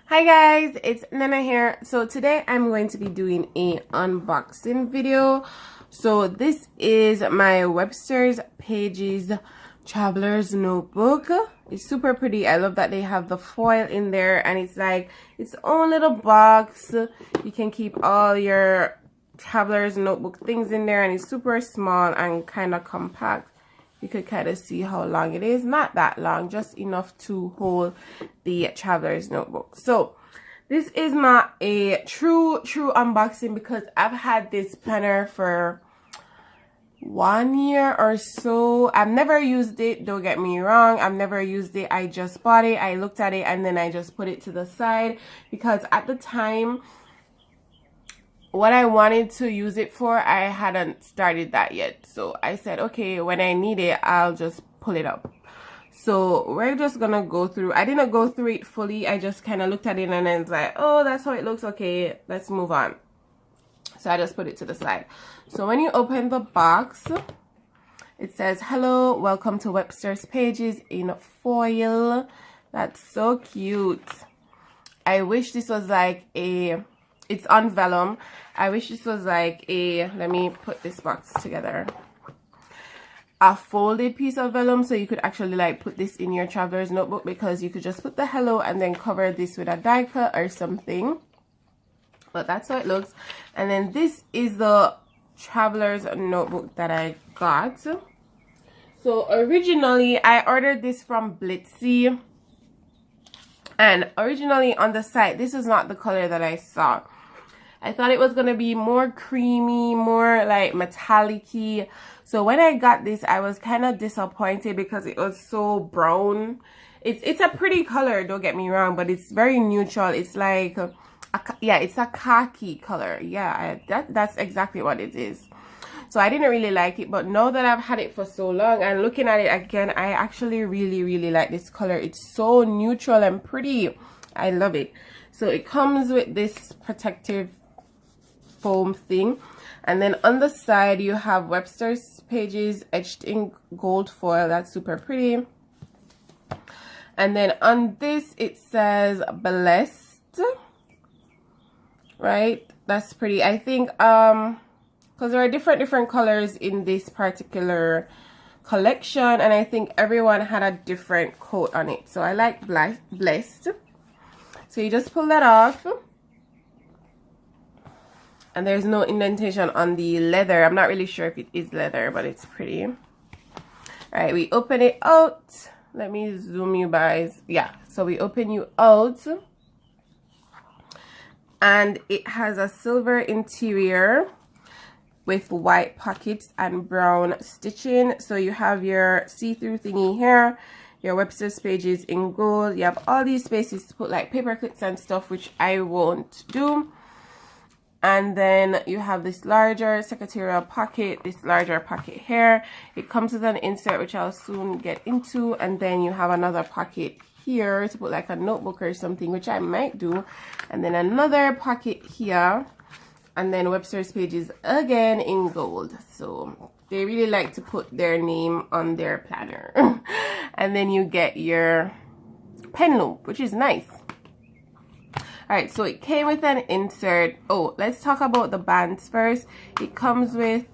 Hi guys, it's Nnenna here. So today I'm going to be doing a unboxing video. So this is my Webster's Pages Traveler's Notebook. It's super pretty. I love that they have the foil in there and it's like its own little box. You can keep all your Traveler's Notebook things in there and it's super small and kind of compact. You could kind of see how long it is. Not that long, just enough to hold the Traveler's Notebook. So this is not a true unboxing because I've had this planner for 1 year or so. I've never used it, don't get me wrong. I've never used it. I just bought it, I looked at it, and then I just put it to the side because at the time what I wanted to use it for, I hadn't started that yet. So I said, okay, when I need it, I'll just pull it up. So we're just gonna go through. I didn't go through it fully. I just kind of looked at it and then it's like, oh, that's how it looks. Okay, let's move on. So I just put it to the side. So when you open the box, it says, hello, welcome to Webster's Pages in foil. That's so cute. I wish this was like a... It's on vellum. I wish this was like a, let me put this box together, a folded piece of vellum, so you could actually like put this in your traveler's notebook, because you could just put the hello and then cover this with a die cut or something. But that's how it looks. And then this is the traveler's notebook that I got. So originally I ordered this from Blitsy, and originally on the site this is not the color that I saw. I thought it was going to be more creamy, more like metallic-y. So when I got this, I was kind of disappointed because it was so brown. It's a pretty color, don't get me wrong, but it's very neutral. It's like, yeah, it's a khaki color. Yeah, that's exactly what it is. So I didn't really like it, but now that I've had it for so long and looking at it again, I actually really like this color. It's so neutral and pretty. I love it. So it comes with this protective foam thing, and then on the side you have Webster's Pages etched in gold foil. That's super pretty. And then on this it says blessed, right? That's pretty. I think because there are different colors in this particular collection, and I think everyone had a different coat on it. So I like blessed. So you just pull that off, and there's no indentation on the leather. I'm not really sure if it is leather, but it's pretty. All right, we open it out. Let me zoom you guys. Yeah, so we open you out, and it has a silver interior with white pockets and brown stitching. So you have your see-through thingy here, your Webster's Pages in gold. You have all these spaces to put like paper clips and stuff, which I won't do. And then you have this larger secretarial pocket, this larger pocket here. It comes with an insert, which I'll soon get into. And then you have another pocket here to put like a notebook or something, which I might do. And then another pocket here. And then Webster's Pages again in gold. So they really like to put their name on their planner. And then you get your pen loop, which is nice. Alright, so it came with an insert. Oh, let's talk about the bands first. It comes with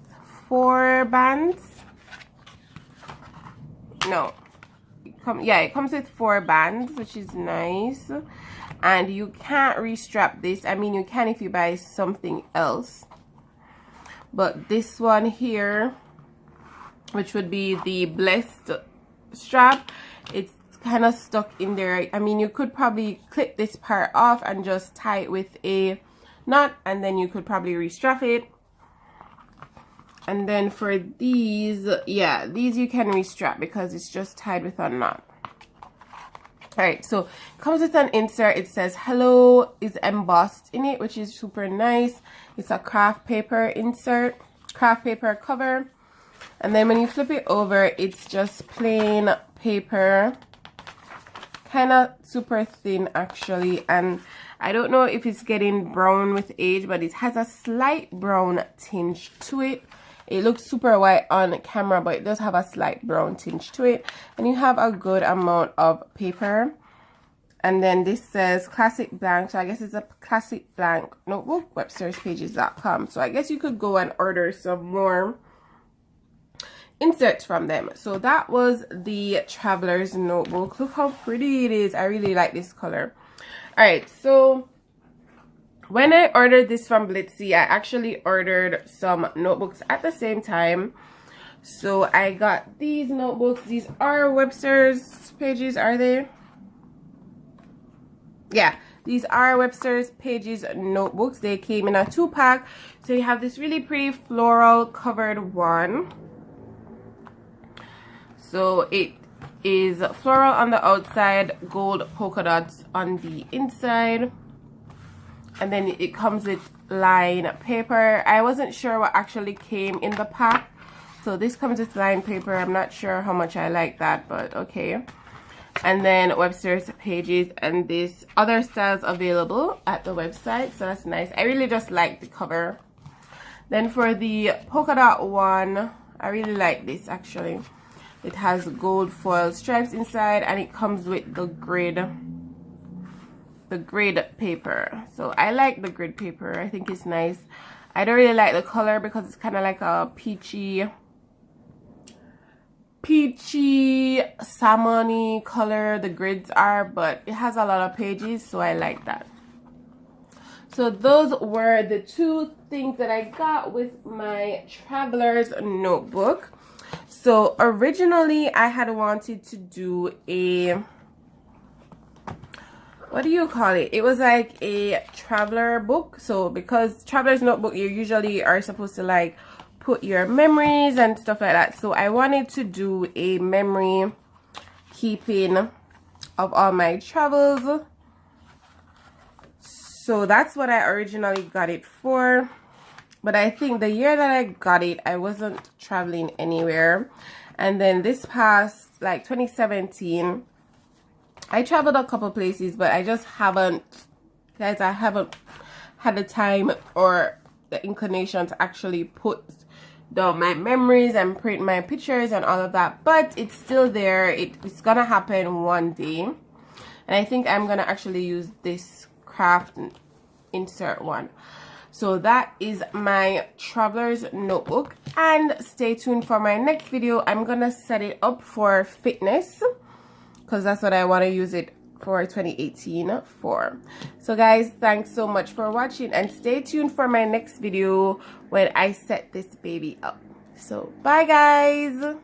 4 bands. No. It comes with 4 bands, which is nice. And you can't restrap this. I mean, you can if you buy something else. But this one here, which would be the blessed strap, it's kind of stuck in there. I mean, you could probably clip this part off and just tie it with a knot, and then you could probably restrap it. And then for these, yeah, these you can restrap because it's just tied with a knot. Alright, so it comes with an insert. It says hello is embossed in it, which is super nice. It's a craft paper insert, craft paper cover. And then when you flip it over, it's just plain paper, kind of super thin actually. And I don't know if it's getting brown with age, but it has a slight brown tinge to it. It looks super white on camera, but it does have a slight brown tinge to it. And you have a good amount of paper. And then this says classic blank, so I guess it's a classic blank notebook, websterspages.com. So I guess you could go and order some more inserts from them. So that was the Traveler's Notebook. Look how pretty it is. I really like this color. All right, so when I ordered this from Blitsy, I actually ordered some notebooks at the same time. So I got these notebooks. These are Webster's Pages, are they? Yeah, these are Webster's Pages notebooks. They came in a 2-pack. So you have this really pretty floral covered one. So it is floral on the outside, gold polka dots on the inside. And then it comes with lined paper. I wasn't sure what actually came in the pack. So this comes with lined paper. I'm not sure how much I like that, but okay. And then Webster's Pages, and this other styles available at the website, so that's nice. I really just like the cover. Then for the polka dot one, I really like this actually. It has gold foil stripes inside, and it comes with the grid paper. So I like the grid paper. I think it's nice. I don't really like the color because it's kind of like a peachy salmon-y color the grids are, but it has a lot of pages, so I like that. So those were the two things that I got with my Traveler's Notebook. So originally I had wanted to do a, what do you call it? It was like a traveler book. So because Traveler's Notebook, you usually are supposed to like put your memories and stuff like that. So I wanted to do a memory keeping of all my travels. So that's what I originally got it for. But I think the year that I got it, I wasn't traveling anywhere. And then this past, like 2017, I traveled a couple places, but I just haven't, guys, I haven't had the time or the inclination to actually put down my memories and print my pictures and all of that. But it's still there. It's gonna happen one day. And I think I'm gonna actually use this craft insert one. So that is my Traveler's Notebook, and stay tuned for my next video. I'm gonna set it up for fitness because that's what I want to use it for 2018 for. So guys, thanks so much for watching, and stay tuned for my next video when I set this baby up. So bye guys.